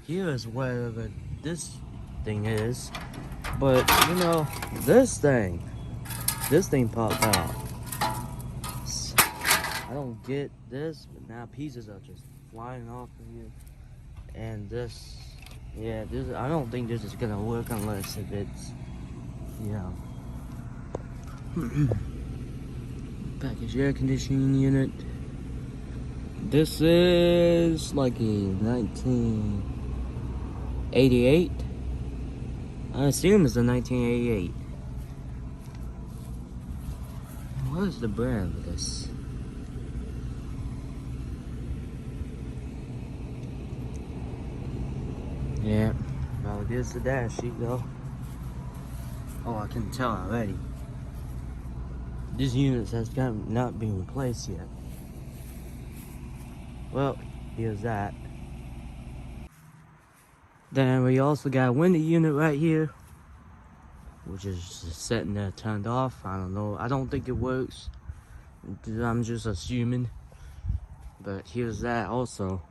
here is wherever this thing is. But you know, this thing popped out. I don't get this, but now pieces are just flying off of here. And this, yeah, this, I don't think this is gonna work unless if it's, yeah. Package air conditioning unit. This is like a 1988. I assume it's a 1988. What is the brand of this? Yeah, well, here's the dash sheet though. Oh, I can tell already. This unit has not been replaced yet. Well, here's that. Then we also got a window unit right here, which is just sitting there turned off. I don't know. I don't think it works. I'm just assuming. But here's that also.